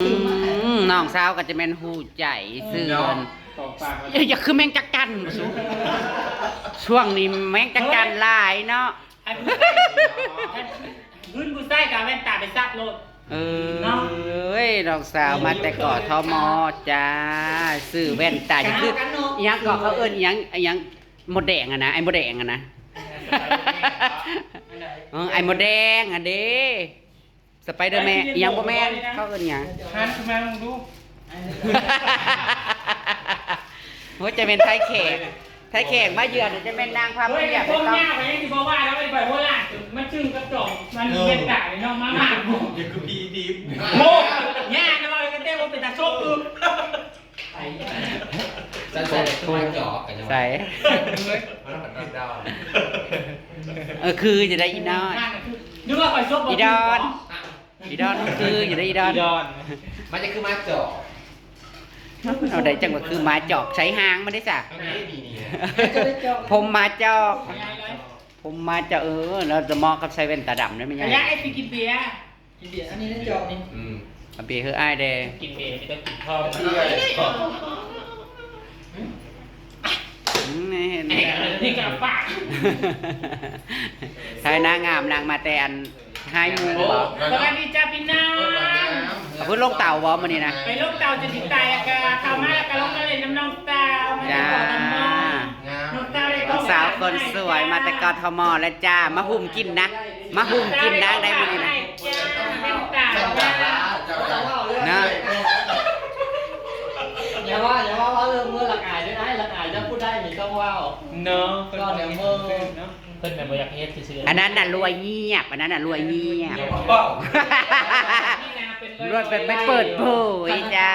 น้องสาวก็จะเป็นหูใจเสื่อนอย่าคือแมงจักจันช่วงนี้แมงจักจันหลายเนาะรุ่นกูใส่กับแว่นตาไปซักโลดน้องสาวมาแต่ก่อทมจ้าซื้อแว่นตาจะคือยังก่อเขาเอิ้นยังหมดแดงอะนะไอ้หมดแดงอะนะไอ้หมดแดงอะเด้สไปเดอร์แมนยังบ่แมนเขาเอิ้นหยังหันขึ้นมามึงดูโหจะเป็นไทยแขกมาเยือนจะเป็นนางพามาเยือนพวกนี้ไปยังที่บอกว่าแล้วไปโบราณมันจึงกระจกมันเล่นกะเลยน้องมาม่าอย่าคือพีดีโม่ย่านะว่ากันเต้ว่าเป็นตาโชคคือใส่ตัวจ่อกันใส่คือจะได้อีน้อยนึกว่าคอยโชคอีดอนคือจะได้อีดอนมันจะคือมาจ่อเอาได้จังว่าคือมาจอกใช้หางมาได้จ้ะผมมาจอกเราจะมองกับใช้แว่นตาดำได้ไหมยังไอ้สิกินเบียร์อันนี้นั่นจอกนี่เบียร์คือไอ้เด้กินเบียร์ไม่ต้องกินทองนี่กับปากใช่นางงามนางมาแต่อันให้มูบอกสวัสดีจ้าพี่น้องเพิ่งลงเต่าบอกมานี่นะไปลงเต่าจะติดตายกะเข้ามาแล้วก็ลงมาเล่นน้ำน้องเต่าจ้าน้องสาวคนสวยมาแต่กทมแล้วจ้ามาหุ่มกินนะได้มานี่นะนะอย่าว่าเรื่องเมื่อหลักอายด้วยนะหลักอายจะพูดได้มีต้องว่าเนาะก็เดี๋ยวเมื่อเพิ่นแบบอยากเฮ็ดซื่ออันนั้นน่ะรวยเงียบรวยแบบไม่เปิดเผยจ้า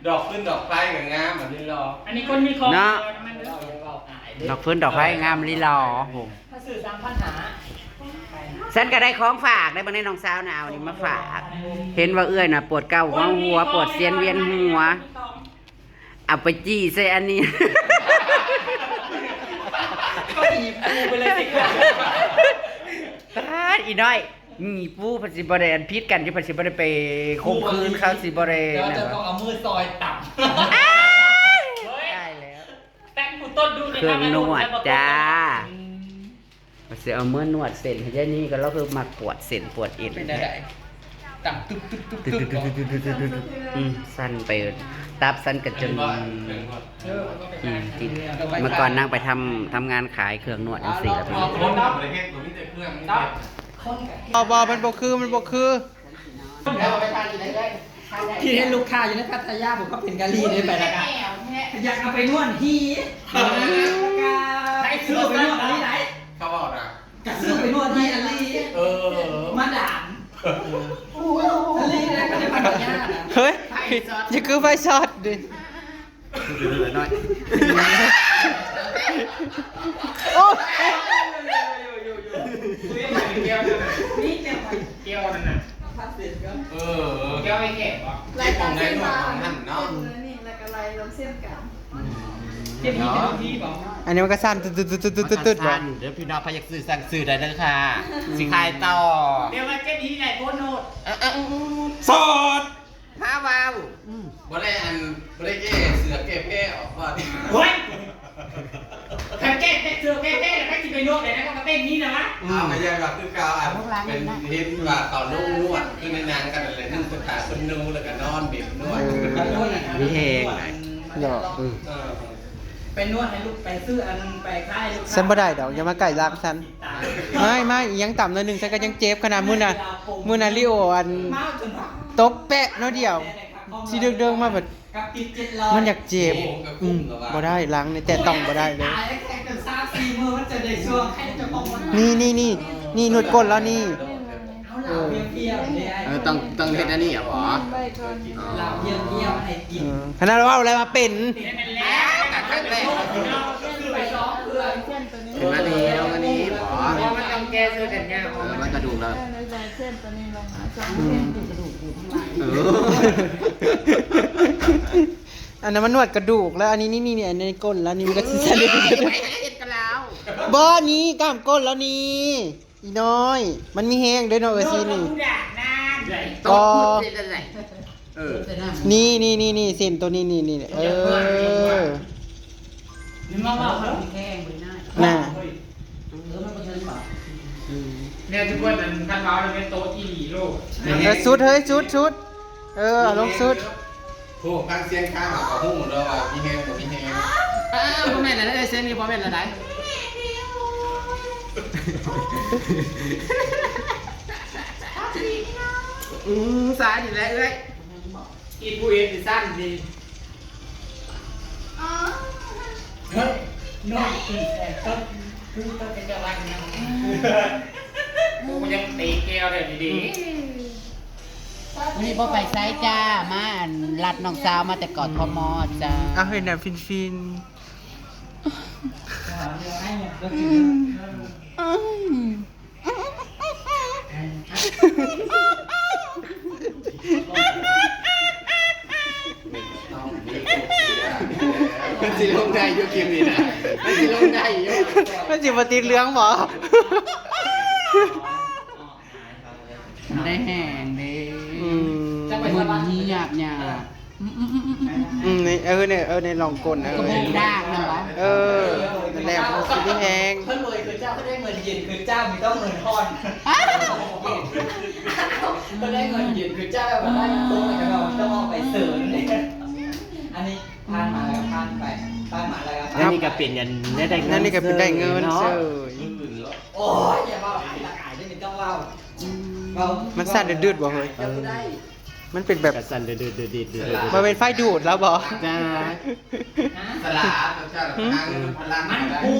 ดอกขึ้นดอกไฟกับงามแบบนี้รออันนี้คนมีของเนาะดอกฟื้นดอกไฟงามลีรอผมถ้าสื่อสามพันหาฉันก็ได้ของฝากได้บางในน้องสาวหนาวนี่มาฝากเห็นว่าเอื้อยน่ะปวดเก้าหัวปวดเสียนเวียนหัวเอาไปจี้ใส่อันนี้ก็หยิบปูไปเลยสิครับตาอีน้อยมีปูพัสิบริเวณพิษกันที่พัสิบริไปข่มขืนเขาสิบริเวณจะต้องเอามือซอยต่ำได้แล้วแต่งผู้ต้นดูเครื่องนวดจ้าเสียเอาเมื่อนวดเส้นให้ยายนี่ก็แล้วคือมาปวดเส้นปวดเอ็นเป็นอะไรต่ำตุ๊บสั้นไปตับสั้นกันจนเมื่อก่อนนั่งไปทำงานขายเครื่องนวดอย่างสี่แล้วพี่บอมันบกคือที่ให้ลูกค้าอยู่ในพัทยาผมก็เป็นกะลีเลยไปแล้วกันอยากเอาไปนวดที่ให้ซื้อไปนวดที่ไหนเขาบอกนะจะซื้อไปนวดที่อันนี้มาด่านอันนี้นะก็จะพัทยาเฮ้ยจะคือไฟช็อตดิโอ้เกี่ยวนั่นน่ะเกี่ยวไม่แข็งป่ะรายการเส้นบางเนาะนี่รายการไรลงเส้นกันเจ็บที่ป่ะอันนี้มันก็สั้นตึ๊ดเดี๋ยวพี่น้องพยักสื่อได้เลยค่ะสิขายต่อเดี๋ยวมาเจ็บที่ไหนโคโนดสดผ้าวาวบ่ได้เก้เสือเก้เพ่ออกว่าเฮ้ยแค่เสือแค่แล้วให้กินไปนวดเลยนะก็เต้นนี้นะวะไม่ใช่แบบคือเก่าเป็นเห็นว่าตอนนวดคือในนางกันอะไรนึ่งสถานคนนูแล้วก็นอนบีบนวดมีเองเนาะไปนวดให้ลูกไปซื้ออันไปค่ายลูกฉันบ่ได้ดอกอย่ามาไก่รักฉันไม่ยังต่ำหน่อยนึงฉันก็ยังเจ็บขนาดมื้อน่ะลิโออันตกแปะน้อยเดียวสิเดิงมาแบบมันอยากเจ็บบ่ได้ล้างในแต่ต้องบ่ได้เลยนี่นวดก้นแล้วนี่ต้องเฮ็ดอันนี้อ่ะบ่ขนาดว่าอะไรมาเป็นเป็นอันนี้เอาอันนี้บ่มันต้องแก้ซื้อกันยากมันกระดูกแล้วเส้นตัวนี้ลงมา2เส้นกระดูกอยู่ข้างล่างอันนั้นมันนวดกระดูกแล้วอันนี้นี่อันนี้ก้นแล้วนี่มันก็สิสะดุดกันแล้วบ่นี่กล้ามก้นแล้วนี่อีน้อยมันมีแห้งด้วยเนาะซีนี่ ตกพูดเส้นอะไรเออ นี่เส้นตัวนี้นี่เออ นี่มาว่าเขา แข้งบนหน้า น่ะ มันก็เชิญบอก เนี่ยทุกคนนั้นท่านเราเป็นโต๊ะที่โลก สุดเฮ้ยชุดเอาลงสุด โอ้การเสียงข้างกับหูเราอ่ะพี่แห้งกับพี่แห้ง พ่อแม่อะไรเส้นนี้พ่อแม่อะไรสายดีแล้วเอ้ย อีผู้เอ็นสิสั้นดีเฮ้ยน้องคือแต่ต้นเป็นเจ้าวันนะกูยังตีแก้วเลยดี วันนี้พ่อไปไซจ้ามาลัดน้องสาวมาแต่กอดพ่อมอจ้า เอาเห็นแบบฟิน มันสิลงได้อยู่เกมนี้นะมันสิลงได้อยู่ ๆมันจิบติดเหลืองบ่ ได้แห้งเด้ อืม มันนี้หยาบ ในลองกล กระโปรงด่างนะวะ นั่นแหละมันสิได้แฮง เพิ่นรวยคือเจ้าเขาได้เงินเย็นคือเจ้ามีต้องเงินทอนก็ได้เงินเย็นคือเจ้าแบบได้โต๊ะแล้วก็ต้องเอาไปเสริมเนี่ยอันนี้ทานมาแล้วก็ทานไปทานมาแล้วก็ นั่นนี่ก็เป็นเงินนั่นนี่ก็เป็นได้เงินเฉย โอ้ยอย่าว่าขายตะขายได้ไม่ต้องเล่าเบา มันสั่นดืดๆบ่เฮ้ย จะได้ มันเป็นแบบ สั่นเดือดมันเป็นไฟดูดแล้วบ่ จ้า สลาพระเจ้าทางพลัง มัน ได้ กู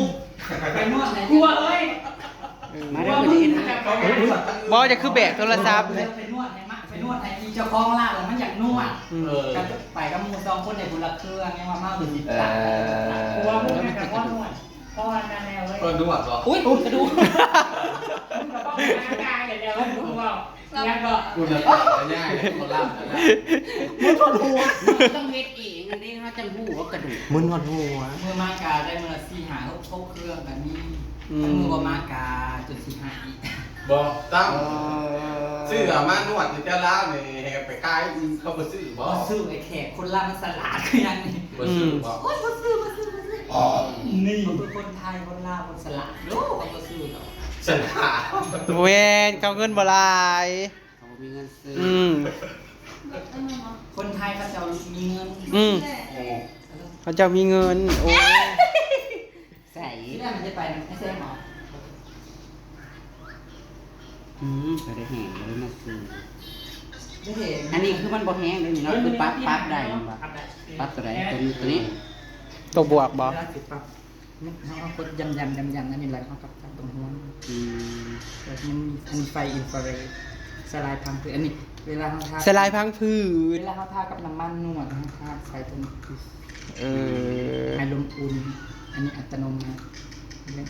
ไปนวดไหน กลัวเอ้ย มาเด้อมาดีนะ บ่จะคือแบกโทรศัพท์ ไปนวดไหนมาไปนวดไหนอีเจ้าของร้านแล้วมันอยากนวด กันไปกับมูสองคนในบุญละเครื่องไงว่ามาถึงสิบสาม กลัวพวกนี้กับพ่อนวดพ่อนั่นแนวเลย ก็นวดเหรอ อุ้ยกระดูก กับพ่อร่างกายอย่างเดียวแล้วดูว่ายังก็ คุณจะง่ายคนล่ำนะ ต้องเฮ็ดเองอันนี้เขาจังหูว่ากระดูก มึนหดหัว มือมากาได้มือละสี่หาครบเครื่องแบบนี้มันมือว่ามากาจนสี่หาอีก บอกตั้งซื้อมานวดอยู่เจ้าล่าเนี่ยไปขายเขาไปซื้อบ่ ซื้อไอ้แขกคนล่ามันสลัดคือยังนี่ บ่ซื้อบ่ โอ้ยมาซื้ออ๋อนี่เป็นคนไทยคนลาวคนสลัดโลกเขาซื้อเขา สลา เวนเขาเงินบ่หลาย เขามีเงินซื้อ คนไทยเขาจะมีเงิน เขาเจ้ามีเงินโอ้ ใส่ ที่แรกมันจะไปไม่ใช่หมอ ก็ได้แห้งเลยมาซื้อ ไม่เห็น อันนี้คือมันบ่แห้งเลยนี่เนาะคือปั๊บได้มันบ่ปั๊บตัวไหนตัวนี้ ตัวบวกบ่ เวลาสิปั๊บเขากดยำนั่นนี่แหละเขากับตรงหัว แบบมันอันไฟอินฟราเรดสลายพังผืดอันนี้เวลาเขาทา สลายพังผื เว ด ลาเขาทากับน้ำมันนวดเขาทาใส่ตรง อ ไอลมอุ่นอันนี้อัตโนมัติเล่น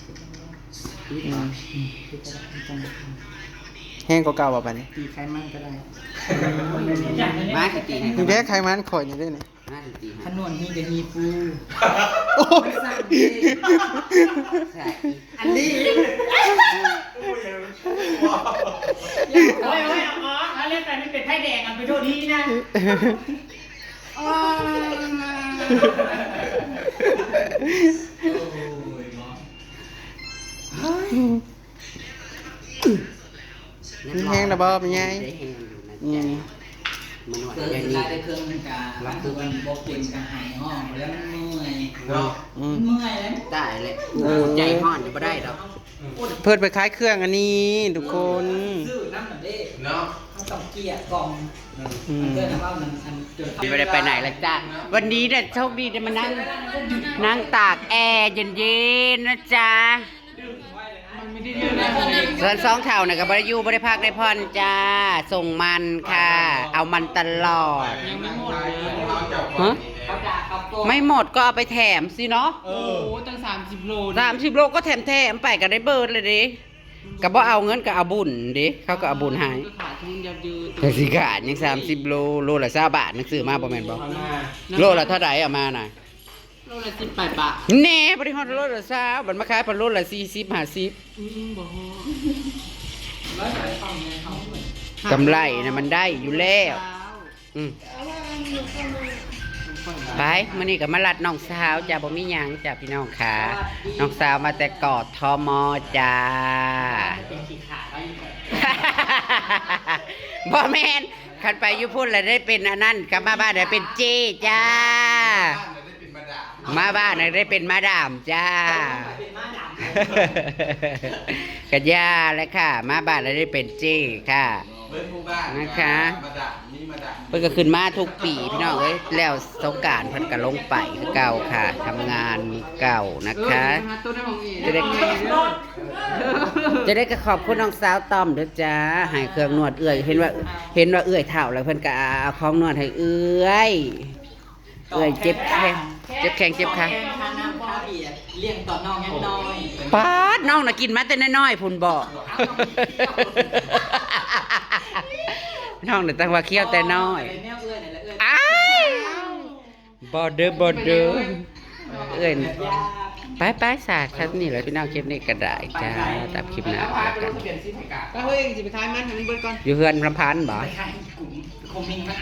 แห้งกว่าเก่าบ่ปานนี้ ตีไขมันก็ได้ มาสิตีให้ นี่แพ้ไขมันข่อยนี่ได้นี่ มาสิตี ข ให้ นวนนี่กับฮีฟู โอ้ย สั่งดิ ใส่ อันนี้ โอ้ยอ๋อเขาเล่นแต่นี่เป็นไพ่แดงอ่ะไปโทษดีนะ มีแห้งแล้วบ่เป็นไง ได้แห้งอยู่นะ อื จ๊ะ ม มันว่า เกิด อย่าง เว นี้ ลาได้เครื่องมันกาลักคือมันบกเก่งกระหายห้องแล้วมันเมื่อย เนาะ มันเมื่อยแล้ว ได้เลยใจห่อนอยู่บ่ได้ดอก เพิ่นไปขายเครื่องอันนี้ทุกคน ซื้อน้ำหนักเด้ เนาะ เขาต้องเกลี่ยกล่องมันเกิดนะว่ามันจน ไม่ได้ไปไหนละจ้ะวันนี้เนี่ยโชคดีได้มานั่งตากแอร์เย็นๆนะจ๊ะส่วนสองเท่าน่ะกับบริยูบริภาคได้พรจ้า ส่งมันค่ะ เอามันตลอด ฮะ เขาด่าเขาโกง ไม่หมดก็เอาไปแถมสิเนาะ โอ้ตั้ง30 โล 30 โลก็แถมไปก็ได้เบิร์ดเลยดิก็บ่เอาเงินก็เอาบุญดิเขาก็เอาบุญให้ ขาดทุนยับยืด แต่สิขาดยัง30 โลโลละ20 บาทนึกซื้อมาบ่แม่นบ่โลละเท่าใดเอามาน่ะ โลละ18 บาท แน่บ่ได้ฮอดโลละ20บัดมาขายพันโลละ40 50 บ่ฮอ แล้วใส่ข้าวเงินเขา กำไรนะมันได้อยู่แล้วอืมไปมื้อนี้ก็มาลัดน้องสาวจ้าบ่มีหยังจ้าพี่น้องค่ะน้องสาวมาแต่กอดทมจ้า เป็นขี้ขาด บ่แม่นคันไปอยู่พุ่นแล้วได้เป็นอันนั้นกลับมาบ้านได้เป็นเจจ้า มาบ้านน่ะได้เป็นมาดามจ้า เป็นม้าดำ กัญญาแล้วค่ะ มาบ้านแล้วได้เป็นเจค่ะ เบิ้ลผู้บ้าน นะคะ มาดับนี่มาดับ เพิ่นก็ขึ้นมาทุกปีพี่น้องเอ้ยแล้วสงกรานต์เพิ่นก็ลงไปคือเก่าค่ะทำงานเก่านะคะ ตัวในห้องเอง จะได้ก็ขอบคุณน้องสาวต้อมเด้อจ้าให้เครื่องนวดเอื้อยเห็นว่าเอื้อยเฒ่าแล้วเพิ่นก็เอาของนวดให้เอื้อยเจ็บแข้งเจ็บขา ทานน้ำข้าวเบียร์เลี้ยงต่อน้องยังน้อย ป๊าดน้องน่ะกินมาแต่น้อยๆพุ่นบอกน้องน่ะตั้งว่าเคี้ยวแต่น้อย แนวเอื้อยไหนละเอื้อย อ้าวบ่เด้อเอื้อยไปสาดครับนี่แหละพี่น้องคลิปนี้ก็ได้จ้าตามคลิปหน้าแล้วกัน เปลี่ยนซิให้กา ก็เฮ้ยสิไปทายมันให้มันเบิดก่อน อยู่เฮือนลำพันธ์บ่ ไปขายกลุ่มคอมมิงมัน